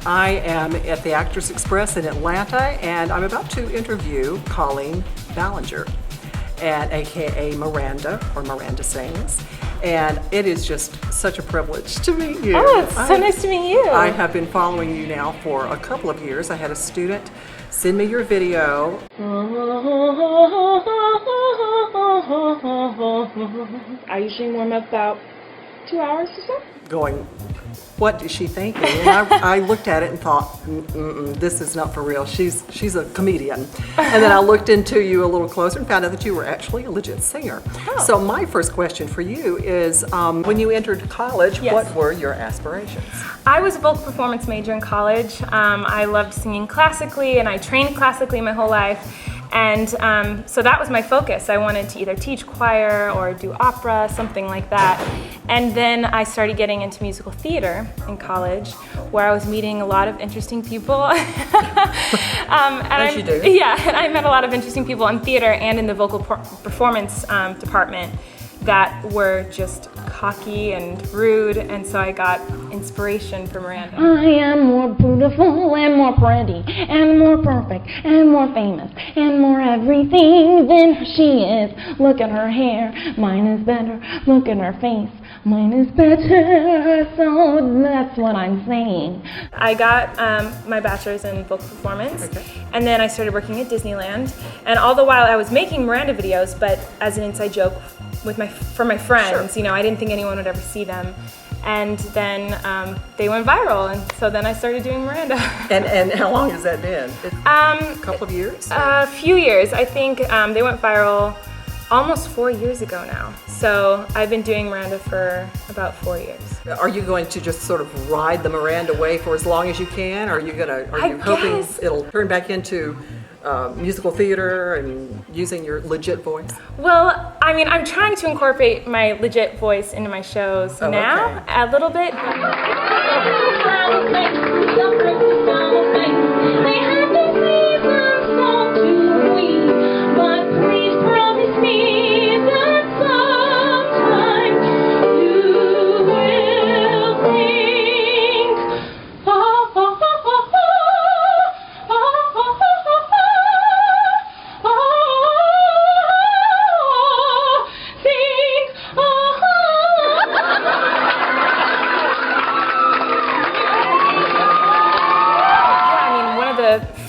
I am at the Actors Express in Atlanta, and I'm about to interview Colleen Ballinger, and AKA Miranda, or Miranda Sings. And it is just such a privilege to meet you. Oh, it's so nice to meet you. I have been following you now for a couple of years. I had a student send me your video. I usually warm up about 2 hours or so. Going, what is she thinking? And I looked at it and thought, this is not for real. She's a comedian. And then I looked into you a little closer and found out that you were actually a legit singer. Oh. So my first question for you is, when you entered college, Yes. what were your aspirations? I was a vocal performance major in college. I loved singing classically, and I trained classically my whole life. And so that was my focus. I wanted to either teach choir or do opera, something like that. And then I started getting into musical theater in college, where I was meeting a lot of interesting people. As you do. Yeah, and I met a lot of interesting people in theater and in the vocal performance department that were just cocky and rude, and so I got inspiration from Miranda. I am more beautiful and more pretty and more perfect and more famous and more everything than she is. Look at her hair, mine is better. Look at her face, mine is better. So that's what I'm saying. I got my bachelor's in vocal performance, and then I started working at Disneyland. And all the while I was making Miranda videos, but as an inside joke for my friends. Sure. You know, I didn't think anyone would ever see them. And then they went viral, and so then I started doing Miranda. And how long has that been? A couple of years? A few years. I think they went viral almost 4 years ago now. So I've been doing Miranda for about 4 years. Are you going to just sort of ride the Miranda wave for as long as you can? Or are you hoping guess. it'll turn back into musical theater and using your legit voice? Well, I mean, I'm trying to incorporate my legit voice into my shows now, a little bit.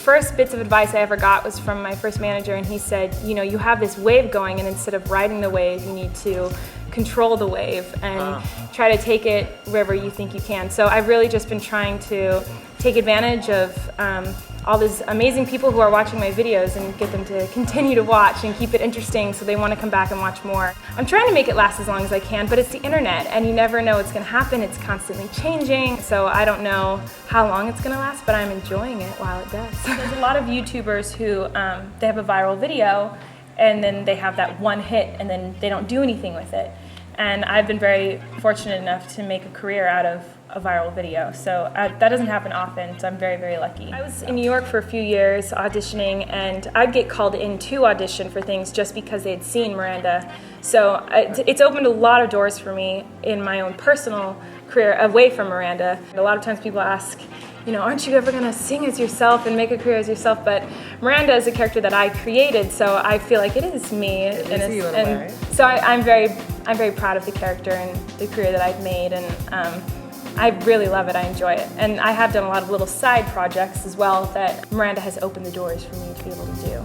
First bits of advice I ever got was from my first manager, and he said, you know, you have this wave going, and instead of riding the wave, you need to control the wave and try to take it wherever you think you can. So I've really just been trying to take advantage of all these amazing people who are watching my videos and get them to continue to watch and keep it interesting so they want to come back and watch more. I'm trying to make it last as long as I can, but it's the internet and you never know what's going to happen. It's constantly changing, so I don't know how long it's going to last, but I'm enjoying it while it does. There's a lot of YouTubers who they have a viral video and then they have that one hit and then they don't do anything with it. And I've been very fortunate enough to make a career out of a viral video. So that doesn't happen often, so I'm very, very lucky. I was in New York for a few years auditioning, and I'd get called in to audition for things just because they'd seen Miranda. So it's opened a lot of doors for me in my own personal career away from Miranda. A lot of times people ask, you know, aren't you ever going to sing as yourself and make a career as yourself? But Miranda is a character that I created, so I feel like it is me. It is you in a way. So I'm very proud of the character and the career that I've made, and I really love it. I enjoy it. And I have done a lot of little side projects as well that Miranda has opened the doors for me to be able to do.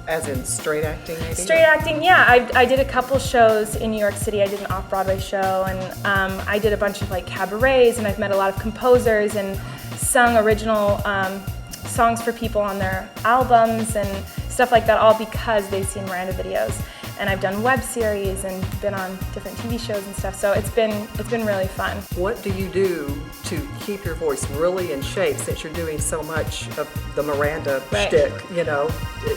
As in straight acting, maybe? Straight acting, yeah. I did a couple shows in New York City. I did an off-Broadway show, and I did a bunch of like cabarets, and I've met a lot of composers and sung original songs for people on their albums and stuff like that, all because they've seen Miranda videos. And I've done web series and been on different TV shows and stuff, so it's been really fun. What do you do to keep your voice really in shape, since you're doing so much of the Miranda shtick, you know,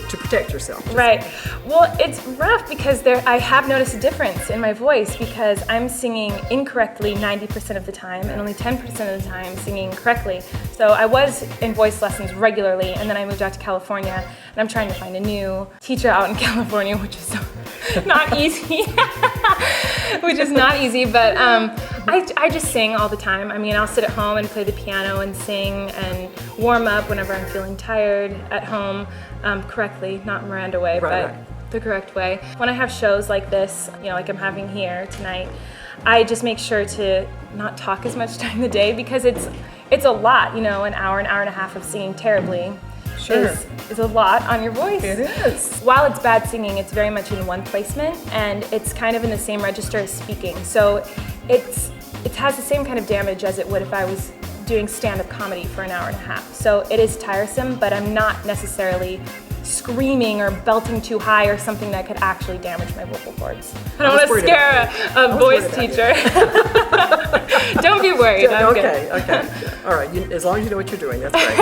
to protect yourself? Right. Well, it's rough because I have noticed a difference in my voice because I'm singing incorrectly 90% of the time and only 10% of the time singing correctly. So I was in voice lessons regularly, and then I moved out to California, and I'm trying to find a new teacher out in California, which is not easy. which is not easy, but I just sing all the time. I mean, I'll sit at home and play the piano and sing and warm up whenever I'm feeling tired at home, correctly, not Miranda way, but the correct way. When I have shows like this, like I'm having here tonight, I just make sure to not talk as much during the day because it's a lot, an hour and a half of singing terribly. Sure. Is a lot on your voice. It is. While it's bad singing, it's very much in one placement, and it's kind of in the same register as speaking. So it has the same kind of damage as it would if I was doing stand-up comedy for an hour and a half. So it is tiresome, but I'm not necessarily screaming or belting too high or something that could actually damage my vocal cords. I don't want to scare a voice teacher. Don't be worried. Okay. All right, as long as you know what you're doing, that's great.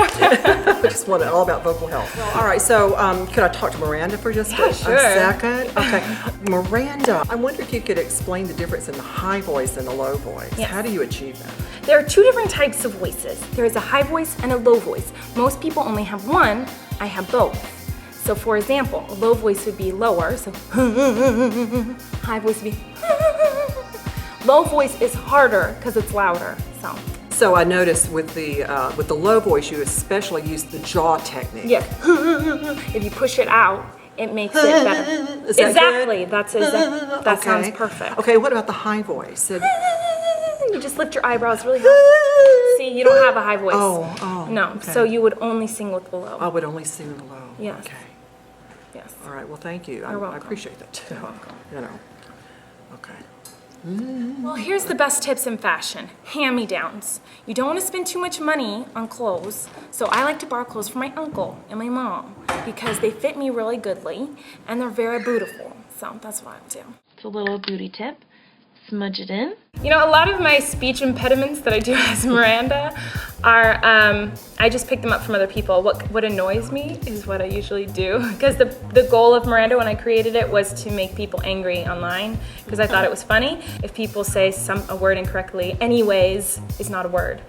I just want it all about vocal health. Well, all right, so could I talk to Miranda for just a second? Okay, Miranda, I wonder if you could explain the difference in the high voice and the low voice. Yes. How do you achieve that? There are two different types of voices. There is a high voice and a low voice. Most people only have one. I have both. So for example, a low voice would be lower, so high voice would be low voice is harder because it's louder. So I noticed with the low voice, you especially use the jaw technique. Yeah. If you push it out, it makes it better. Is that exactly. good? That sounds perfect. Okay, what about the high voice? You just lift your eyebrows really high. See, you don't have a high voice. Oh. No, okay. so you would only sing with the low. I would only sing the low. Yes. Okay. Yes. All right, well, thank you. You're welcome. I appreciate that too. You're welcome. Okay. Well, here's the best tips in fashion. Hand-me-downs. You don't want to spend too much money on clothes, so I like to borrow clothes from my uncle and my mom because they fit me really goodly and they're very beautiful. So that's what I do. It's a little beauty tip. Smudge it in. A lot of my speech impediments that I do as Miranda are, I just pick them up from other people. What annoys me is what I usually do, because the goal of Miranda when I created it was to make people angry online, because I thought it was funny. If people say a word incorrectly, anyways is not a word.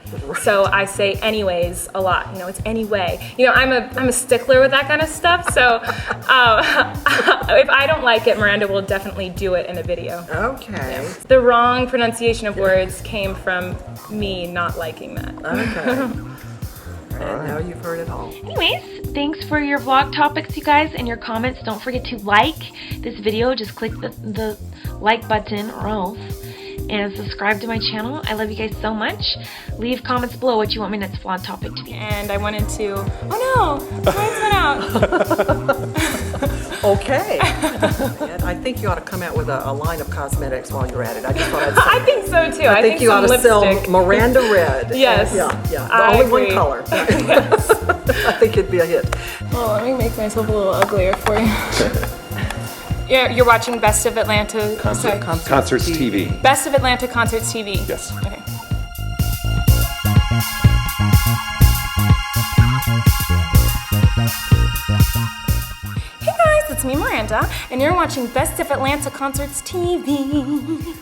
So I say anyways a lot, it's anyway. I'm a stickler with that kind of stuff, so if I don't like it, Miranda will definitely do it in a video. Okay. Yeah. The wrong pronunciation of words came from me not liking that. Okay. And now you've heard it all. Anyways, thanks for your vlog topics, you guys, and your comments. Don't forget to like this video. Just click the like button or else. And subscribe to my channel. I love you guys so much. Leave comments below what you want my next vlog topic to be. And I wanted to, oh no, mine's went out. Okay. And I think you ought to come out with a line of cosmetics while you're at it. I just thought I'd say I think so too. I think you ought to sell Miranda Red. Yes. Yeah. I Only agree. one color. Yes. I think it'd be a hit. Well, let me make myself a little uglier for you. You're watching Best of Atlanta Concerts TV. Best of Atlanta Concerts TV. Yes. Okay. Hey guys, it's me Miranda, and you're watching Best of Atlanta Concerts TV.